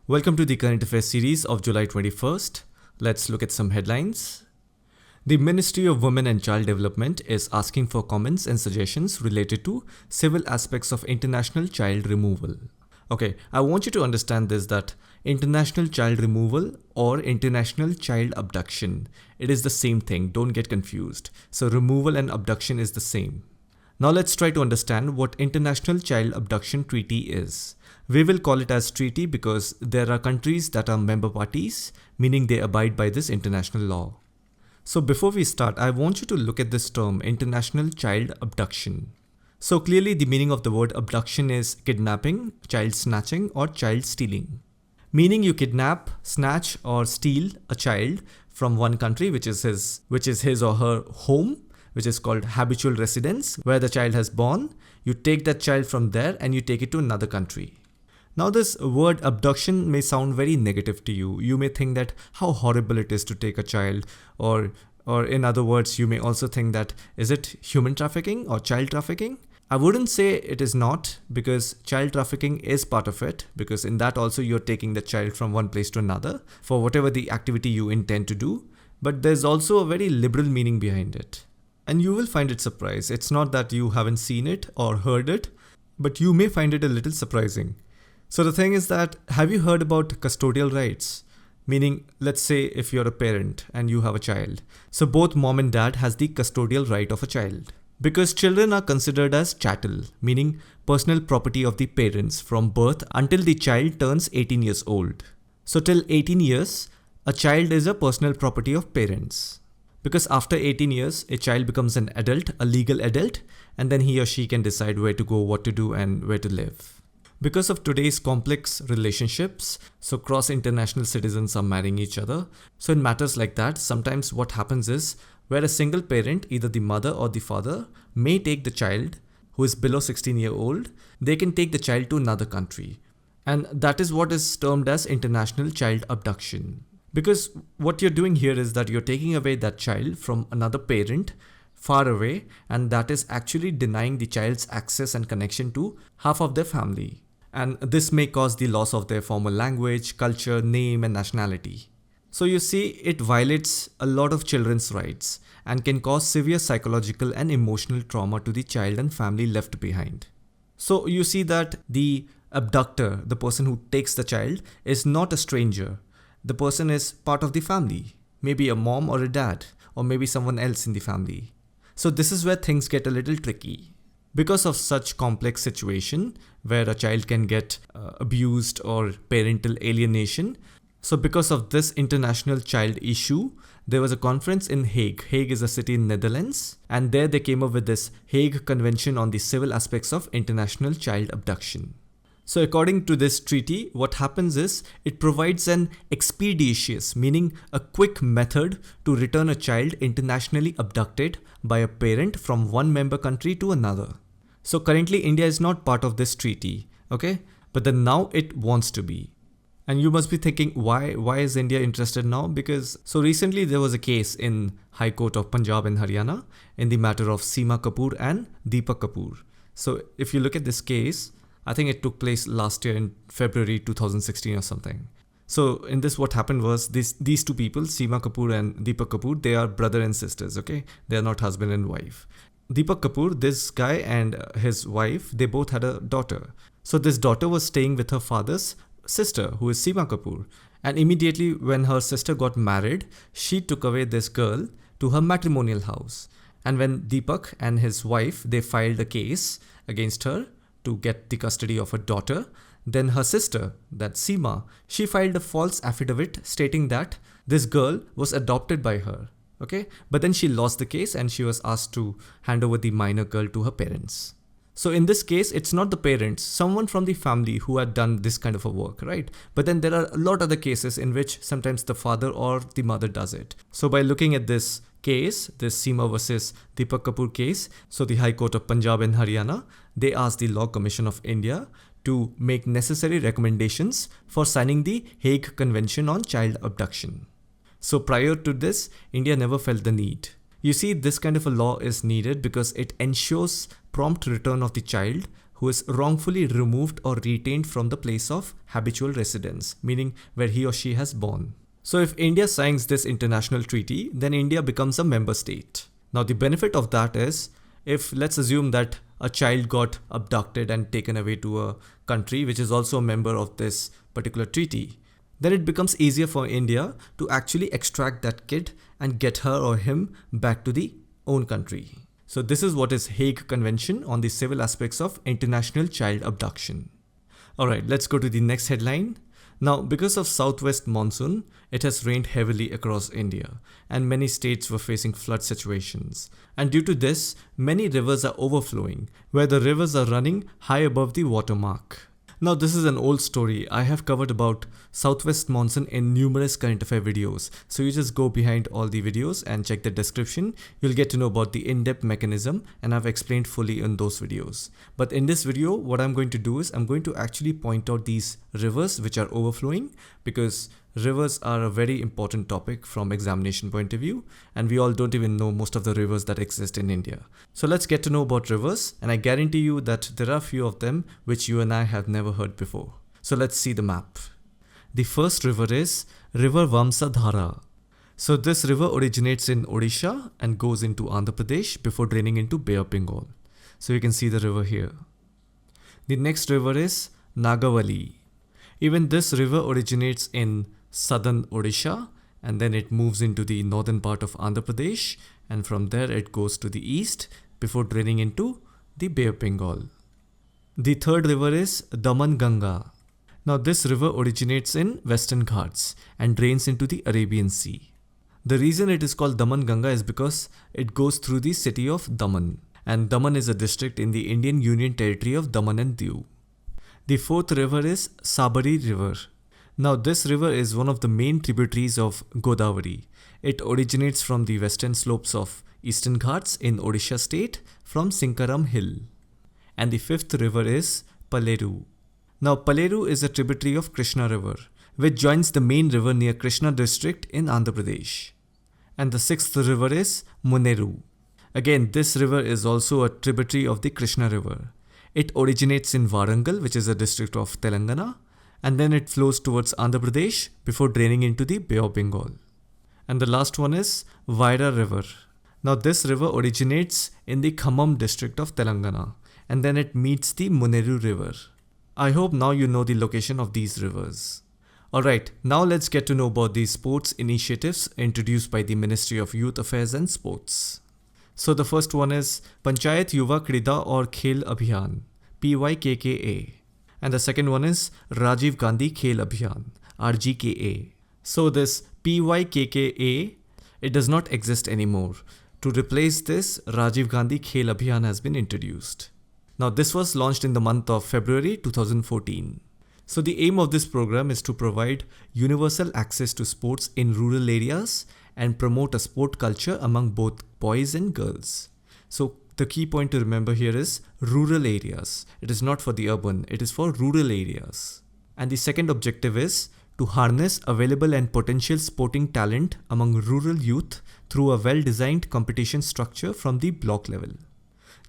Welcome to the Current Affairs series of July 21st. Let's look at some headlines. The Ministry of Women and Child Development is asking for comments and suggestions related to civil aspects of international child removal. Okay, I want you to understand this, that international child removal or international child abduction, it is the same thing, don't get confused. So removal and abduction is the same. Now let's try to understand what International Child Abduction Treaty is. We will call it as treaty because there are countries that are member parties, meaning they abide by this international law. So before we start, I want you to look at this term, International Child Abduction. So clearly the meaning of the word abduction is kidnapping, child snatching or child stealing. Meaning you kidnap, snatch or steal a child from one country which is his or her home, which is called habitual residence, where the child has born. You take that child from there and you take it to another country. Now this word abduction may sound very negative to you. You may think that how horrible it is to take a child, or in other words, you may also think that is it human trafficking or child trafficking? I wouldn't say it is not, because child trafficking is part of it, because in that also you're taking the child from one place to another for whatever the activity you intend to do. But there's also a very liberal meaning behind it. And you will find it surprising. It's not that you haven't seen it or heard it, but you may find it a little surprising. So the thing is that, have you heard about custodial rights? Meaning, let's say if you're a parent and you have a child. So both mom and dad has the custodial right of a child. Because children are considered as chattel, meaning personal property of the parents from birth until the child turns 18 years old. So till 18 years, a child is a personal property of parents. Because after 18 years, a child becomes an adult, a legal adult, and then he or she can decide where to go, what to do, and where to live. Because of today's complex relationships, so cross-international citizens are marrying each other. So in matters like that, sometimes what happens is, where a single parent, either the mother or the father, may take the child who is below 16-year-old, they can take the child to another country. And that is what is termed as international child abduction. Because what you're doing here is that you're taking away that child from another parent far away, and that is actually denying the child's access and connection to half of their family. And this may cause the loss of their formal language, culture, name and nationality. So you see, it violates a lot of children's rights and can cause severe psychological and emotional trauma to the child and family left behind. So you see that the abductor, the person who takes the child, is not a stranger. The person is part of the family, maybe a mom or a dad, or maybe someone else in the family. So this is where things get a little tricky. Because of such complex situation where a child can get abused or parental alienation. So because of this international child issue, there was a conference in Hague. Hague is a city in Netherlands, and there they came up with this Hague Convention on the Civil Aspects of International Child Abduction. So according to this treaty, what happens is it provides an expeditious, meaning a quick method to return a child internationally abducted by a parent from one member country to another. So currently India is not part of this treaty, okay? But then now it wants to be. And you must be thinking, why is India interested now? Because so recently there was a case in High Court of Punjab and Haryana in the matter of Seema Kapoor and Deepak Kapoor. So if you look at this case, I think it took place last year in February 2016 or something. So in this, what happened was these two people, Seema Kapoor and Deepak Kapoor, they are brother and sisters, okay? They are not husband and wife. Deepak Kapoor, this guy and his wife, they both had a daughter. So this daughter was staying with her father's sister, who is Seema Kapoor. And immediately when her sister got married, she took away this girl to her matrimonial house. And when Deepak and his wife, they filed a case against her to get the custody of her daughter, then her sister, that Seema, she filed a false affidavit stating that this girl was adopted by her, okay? But then she lost the case and she was asked to hand over the minor girl to her parents. So in this case, it's not the parents, someone from the family who had done this kind of a work, right? But then there are a lot of other cases in which sometimes the father or the mother does it. So by looking at this case, this Seema versus Deepak Kapoor case, so the High Court of Punjab and Haryana, they asked the Law Commission of India to make necessary recommendations for signing the Hague Convention on Child Abduction. So prior to this, India never felt the need. You see, this kind of a law is needed because it ensures prompt return of the child who is wrongfully removed or retained from the place of habitual residence, meaning where he or she has born. So if India signs this international treaty, then India becomes a member state. Now the benefit of that is, if let's assume that a child got abducted and taken away to a country which is also a member of this particular treaty, then it becomes easier for India to actually extract that kid and get her or him back to the own country. So this is what is Hague Convention on the Civil Aspects of International Child Abduction. Alright, let's go to the next headline. Now, because of southwest monsoon, it has rained heavily across India and many states were facing flood situations. And due to this, many rivers are overflowing, where the rivers are running high above the water mark. Now this is an old story. I have covered about southwest monsoon in numerous current affair videos. So you just go behind all the videos and check the description. You'll get to know about the in-depth mechanism, and I've explained fully in those videos. But in this video, what I'm going to do is I'm going to actually point out these rivers which are overflowing, because rivers are a very important topic from examination point of view, and we all don't even know most of the rivers that exist in India. So let's get to know about rivers, and I guarantee you that there are a few of them which you and I have never heard before. So let's see the map. The first river is River Vamsadhara. So this river originates in Odisha and goes into Andhra Pradesh before draining into Bay of Bengal. So you can see the river here. The next river is Nagavali. Even this river originates in southern Odisha, and then it moves into the northern part of Andhra Pradesh, and from there it goes to the east before draining into the Bay of Bengal. The third river is Daman Ganga. Now this river originates in Western Ghats and drains into the Arabian Sea. The reason it is called Daman Ganga is because it goes through the city of Daman, and Daman is a district in the Indian Union Territory of Daman and Diu. The fourth river is Sabari River. Now this river is one of the main tributaries of Godavari. It originates from the western slopes of Eastern Ghats in Odisha state from Sinkaram Hill. And the fifth river is Paleru. Now Paleru is a tributary of Krishna River, which joins the main river near Krishna district in Andhra Pradesh. And the sixth river is Muneru. Again, this river is also a tributary of the Krishna River. It originates in Warangal, which is a district of Telangana, and then it flows towards Andhra Pradesh before draining into the Bay of Bengal. And the last one is Vaira River. Now this river originates in the Khammam district of Telangana, and then it meets the Muneru River. I hope now you know the location of these rivers. Alright, now let's get to know about the sports initiatives introduced by the Ministry of Youth Affairs and Sports. So the first one is Panchayat Yuva Krida or Khel Abhiyan, PYKKA. And the second one is Rajiv Gandhi Khel Abhiyan, RGKA. So this PYKKA, it does not exist anymore. To replace this, Rajiv Gandhi Khel Abhiyan has been introduced. Now this was launched in the month of February 2014. So the aim of this program is to provide universal access to sports in rural areas and promote a sport culture among both boys and girls. So the key point to remember here is rural areas. It is not for the urban, it is for rural areas. And the second objective is to harness available and potential sporting talent among rural youth through a well-designed competition structure from the block level.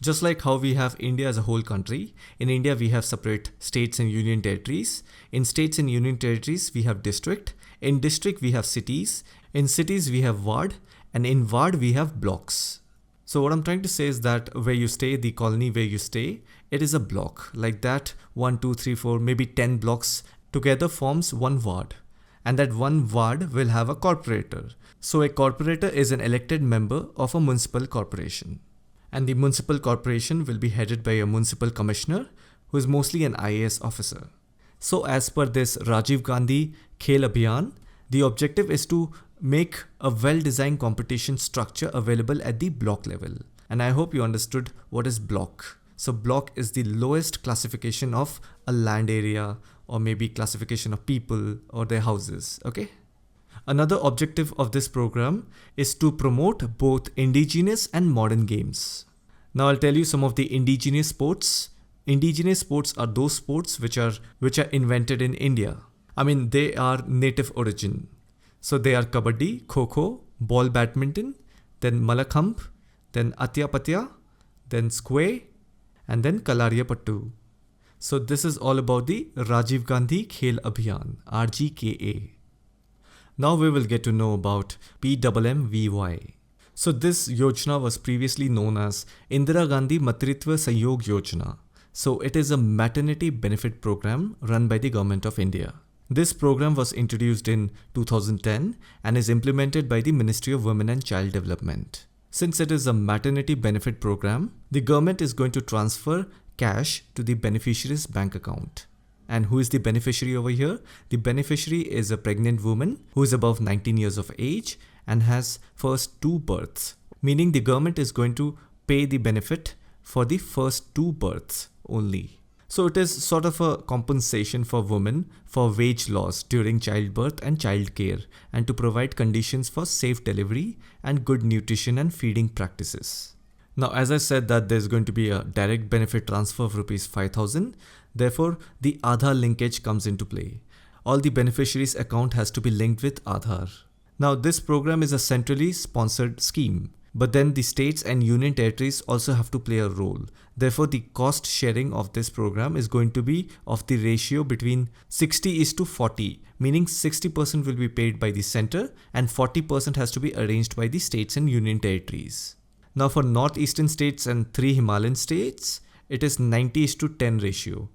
Just like how we have India as a whole country, in India we have separate states and union territories. In states and union territories we have district. In district we have cities. In cities we have ward. And in ward we have blocks. So what I'm trying to say is that where you stay, the colony where you stay, it is a block. Like that, 1, 2, 3, 4, maybe 10 blocks together forms one ward. And that one ward will have a corporator. So a corporator is an elected member of a municipal corporation. And the municipal corporation will be headed by a municipal commissioner who is mostly an IAS officer. So as per this Rajiv Gandhi Khel Abhiyan, the objective is to make a well-designed competition structure available at the block level. And I hope you understood what is block. So block is the lowest classification of a land area, or maybe classification of people or their houses, okay? Another objective of this program is to promote both indigenous and modern games. Now I'll tell you some of the indigenous sports. Indigenous sports are those sports which are invented in India. I mean, they are native origin. So they are Kabaddi, Kho-Kho, ball badminton, then Malakhamb, then Atya Patya, then Squay, and then Kalariya Pattu. So this is all about the Rajiv Gandhi Khel Abhiyan, RGKA. Now we will get to know about PMMVY. So this Yojana was previously known as Indira Gandhi Maitritva Sanyog Yojana. So it is a maternity benefit program run by the Government of India. This program was introduced in 2010 and is implemented by the Ministry of Women and Child Development. Since it is a maternity benefit program, the government is going to transfer cash to the beneficiary's bank account. And who is the beneficiary over here? The beneficiary is a pregnant woman who is above 19 years of age and has first 2 births, meaning the government is going to pay the benefit for the first 2 births only. So it is sort of a compensation for women for wage loss during childbirth and childcare, and to provide conditions for safe delivery and good nutrition and feeding practices. Now, as I said that there's going to be a direct benefit transfer of rupees 5,000, therefore the Aadhaar linkage comes into play. All the beneficiaries' account has to be linked with Aadhaar. Now, this program is a centrally sponsored scheme, but then the states and union territories also have to play a role. Therefore, the cost sharing of this program is going to be of the ratio between 60:40, meaning 60% will be paid by the center and 40% has to be arranged by the states and union territories. Now, for northeastern states and 3 Himalayan states, it is 90:10 ratio.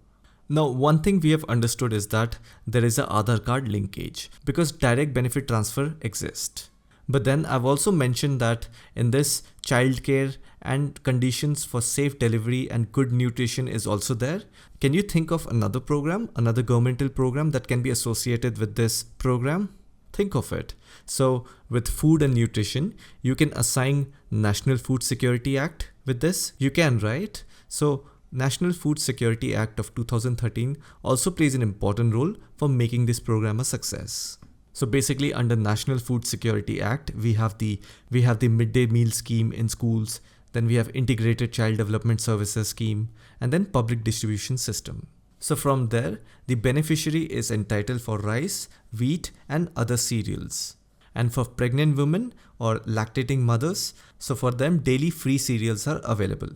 Now, one thing we have understood is that there is a Aadhaar card linkage because direct benefit transfer exists. But then I've also mentioned that in this, childcare and conditions for safe delivery and good nutrition is also there. Can you think of another program, another governmental program that can be associated with this program? Think of it. So with food and nutrition, you can assign National Food Security Act with this. You can, right? So National Food Security Act of 2013 also plays an important role for making this program a success. So basically under National Food Security Act, we have the midday meal scheme in schools, then we have integrated child development services scheme, and then public distribution system. So from there, the beneficiary is entitled for rice, wheat, and other cereals. And for pregnant women or lactating mothers, so for them daily free cereals are available.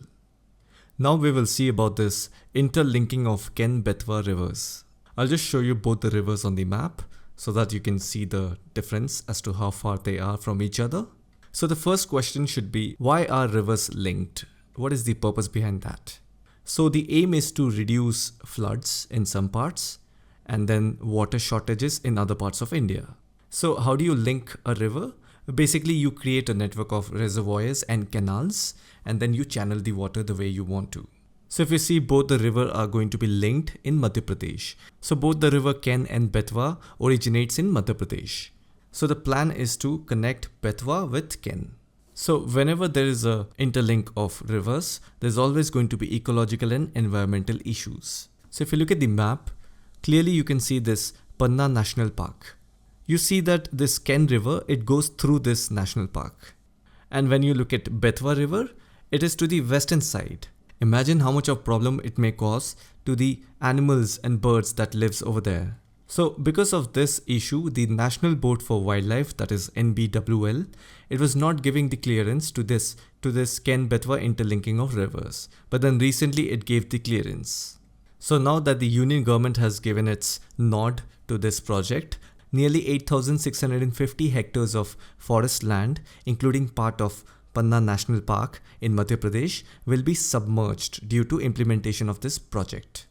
Now we will see about this interlinking of Ken-Betwa rivers. I'll just show you both the rivers on the map so that you can see the difference as to how far they are from each other. So the first question should be, why are rivers linked? What is the purpose behind that? So the aim is to reduce floods in some parts and then water shortages in other parts of India. So how do you link a river? Basically, you create a network of reservoirs and canals, and then you channel the water the way you want to. So if you see, both the river are going to be linked in Madhya Pradesh. So both the river Ken and Betwa originates in Madhya Pradesh. So the plan is to connect Betwa with Ken. So whenever there is a interlink of rivers, there's always going to be ecological and environmental issues. So if you look at the map, clearly you can see this Panna National Park. You see that this Ken River, it goes through this national park. And when you look at Betwa River, it is to the western side. Imagine how much of problem it may cause to the animals and birds that lives over there. So because of this issue, the National Board for Wildlife, that is NBWL, it was not giving the clearance to this Ken-Betwa interlinking of rivers. But then recently it gave the clearance. So now that the union government has given its nod to this project, nearly 8,650 hectares of forest land, including part of Panna National Park in Madhya Pradesh, will be submerged due to implementation of this project.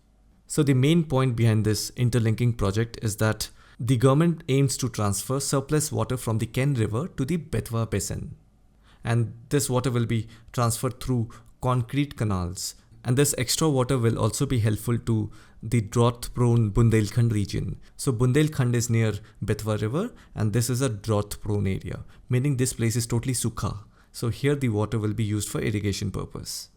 So the main point behind this interlinking project is that the government aims to transfer surplus water from the Ken River to the Betwa Basin. And this water will be transferred through concrete canals. And this extra water will also be helpful to the drought-prone Bundelkhand region. So Bundelkhand is near Betwa River, and this is a drought-prone area, meaning this place is totally sukha. So here the water will be used for irrigation purpose.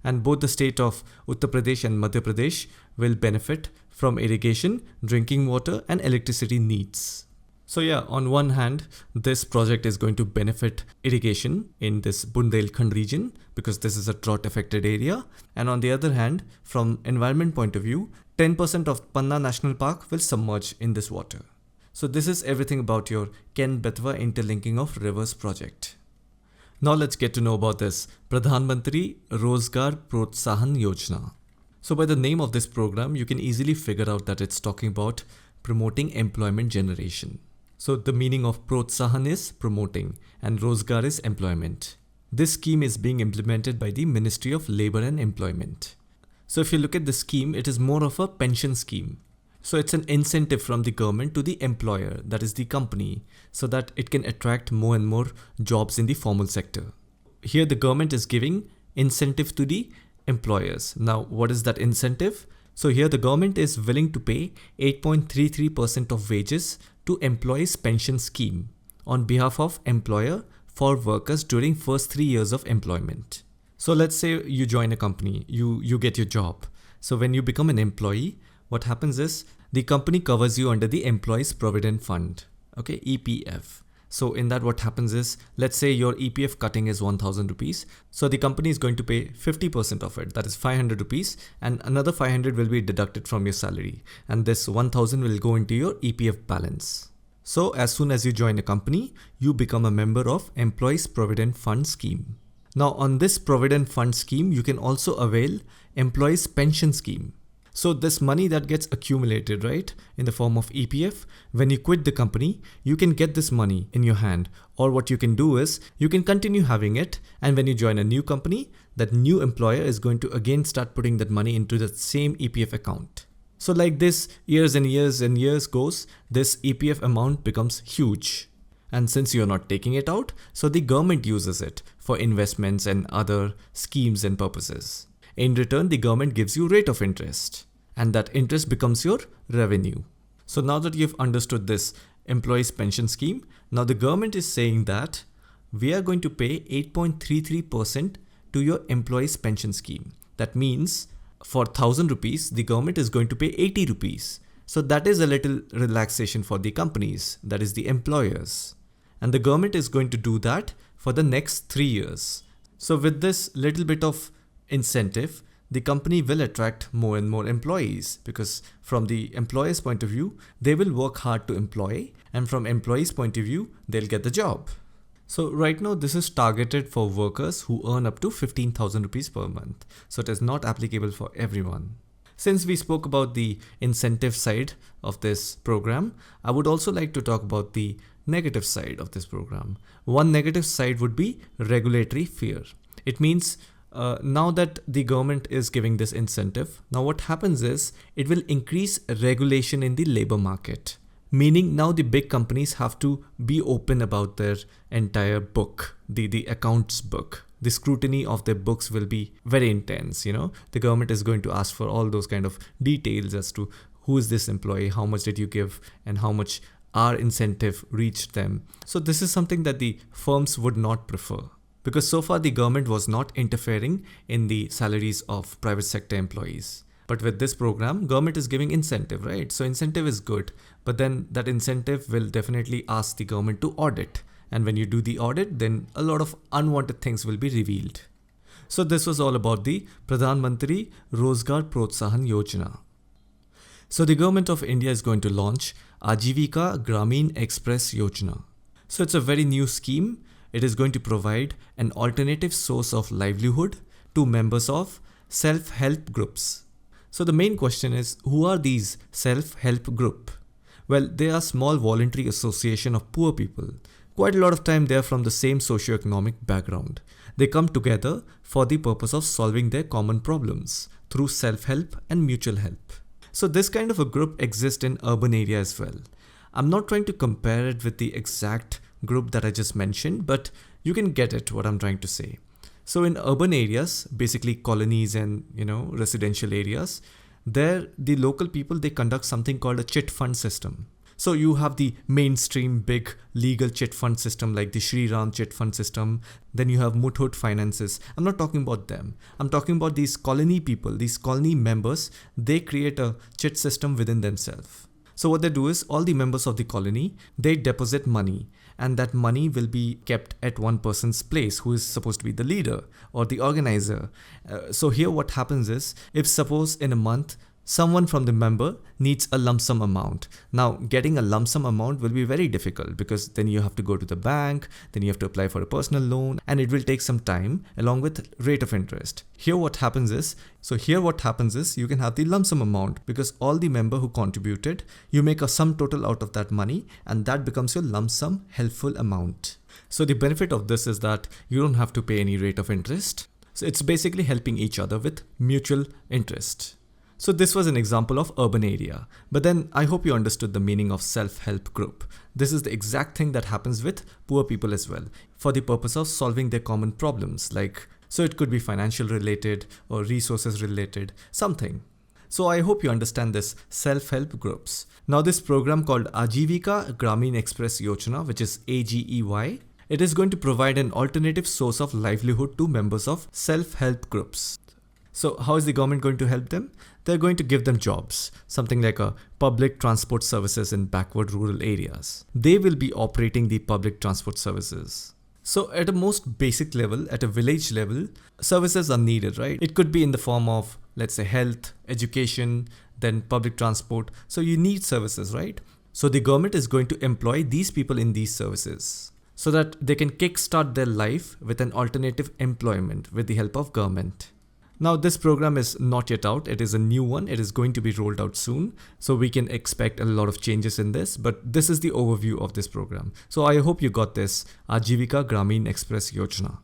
And both the state of Uttar Pradesh and Madhya Pradesh will benefit from irrigation, drinking water, and electricity needs. So yeah, on one hand, this project is going to benefit irrigation in this Bundelkhand region because this is a drought affected area. And on the other hand, from environment point of view, 10% of Panna National Park will submerge in this water. So this is everything about your Ken-Betwa interlinking of rivers project. Now let's get to know about this Pradhan Mantri Rojgar Protsahan Yojna. So by the name of this program, you can easily figure out that it's talking about promoting employment generation. So the meaning of Protsahan is promoting and Rojgar is employment. This scheme is being implemented by the Ministry of Labour and Employment. So if you look at the scheme, it is more of a pension scheme. So it's an incentive from the government to the employer, that is the company, so that it can attract more and more jobs in the formal sector. Here the government is giving incentive to the employers. Now what is that incentive? So here the government is willing to pay 8.33% of wages to employees' pension scheme on behalf of employer for workers during first 3 years of employment. So let's say you join a company, you get your job. So when you become an employee, what happens is the company covers you under the Employees Provident Fund, okay, EPF. So in that what happens is, let's say your EPF cutting is 1000 rupees. So the company is going to pay 50% of it, that is 500 rupees, and another 500 will be deducted from your salary. And this 1000 will go into your EPF balance. So as soon as you join a company, you become a member of Employees Provident Fund scheme. Now on this Provident Fund scheme, you can also avail Employees Pension Scheme. So this money that gets accumulated, right, in the form of EPF, when you quit the company, you can get this money in your hand. Or what you can do is, you can continue having it, and when you join a new company, that new employer is going to again start putting that money into the same EPF account. So like this, years and years and years goes, this EPF amount becomes huge. And since you're not taking it out, so the government uses it for investments and other schemes and purposes. In return, the government gives you rate of interest, and that interest becomes your revenue. So now that you've understood this employees pension scheme, now the government is saying that we are going to pay 8.33% to your employees pension scheme. That means for 1000 rupees, the government is going to pay 80 rupees. So that is a little relaxation for the companies, that is the employers. And the government is going to do that for the next 3 years. So with this little bit of incentive, the company will attract more and more employees, because from the employer's point of view, they will work hard to employ, and from employees' point of view, they'll get the job. So right now this is targeted for workers who earn up to 15,000 rupees per month. So it is not applicable for everyone. Since we spoke about the incentive side of this program, I would also like to talk about the negative side of this program. One negative side would be regulatory fear. It means now that the government is giving this incentive, now what happens is it will increase regulation in the labor market. Meaning now the big companies have to be open about their entire book, the accounts book. The scrutiny of their books will be very intense, you know. The government is going to ask for all those kind of details as to who is this employee, how much did you give, and how much our incentive reached them. So this is something that the firms would not prefer. Because so far the government was not interfering in the salaries of private sector employees. But with this program, government is giving incentive, right? So incentive is good, but then that incentive will definitely ask the government to audit. And when you do the audit, then a lot of unwanted things will be revealed. So this was all about the Pradhan Mantri Rojgar Protsahan Yojana. So the government of India is going to launch Aajeevika Grameen Express Yojana. So it's a very new scheme. It is going to provide an alternative source of livelihood to members of self-help groups. So the main question is, who are these self-help group? Well, they are small voluntary association of poor people. Quite a lot of time they are from the same socio-economic background. They come together for the purpose of solving their common problems through self-help and mutual help. So this kind of a group exists in urban areas as well. I'm not trying to compare it with the exact group that I just mentioned, but you can get it what I'm trying to say. So in urban areas, basically colonies and residential areas, there the local people, they conduct something called a chit fund system. So you have the mainstream big legal chit fund system like the Shri Ram chit fund system. Then you have Muthoot finances. I'm not talking about them. I'm talking about these colony people, these colony members. They create a chit system within themselves. So what they do is all the members of the colony, they deposit money, and that money will be kept at one person's place who is supposed to be the leader or the organizer. So here what happens is, if suppose in a month someone from the member needs a lump sum amount. Now, getting a lump sum amount will be very difficult because then you have to go to the bank, then you have to apply for a personal loan, and it will take some time along with rate of interest. Here what happens is you can have the lump sum amount because all the member who contributed, you make a sum total out of that money and that becomes your lump sum helpful amount. So the benefit of this is that you don't have to pay any rate of interest. So it's basically helping each other with mutual interest. So this was an example of urban area, but then I hope you understood the meaning of self-help group. This is the exact thing that happens with poor people as well, for the purpose of solving their common problems, so it could be financial related or resources related, something. So I hope you understand this self-help groups. Now this program called Aajeevika Grameen Express Yojana, which is AGEY, it is going to provide an alternative source of livelihood to members of self-help groups. So how is the government going to help them? They're going to give them jobs, something like a public transport services in backward rural areas. They will be operating the public transport services. So at a most basic level, at a village level, services are needed, right? It could be in the form of, let's say, health, education, then public transport. So you need services, right? So the government is going to employ these people in these services so that they can kickstart their life with an alternative employment with the help of government. Now this program is not yet out, it is a new one, it is going to be rolled out soon. So we can expect a lot of changes in this, but this is the overview of this program. So I hope you got this, Aajeevika Grameen Express Yojana.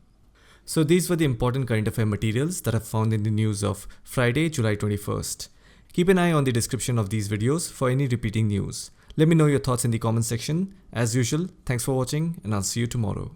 So these were the important current affair materials that I've found in the news of Friday, July 21st. Keep an eye on the description of these videos for any repeating news. Let me know your thoughts in the comment section. As usual, thanks for watching and I'll see you tomorrow.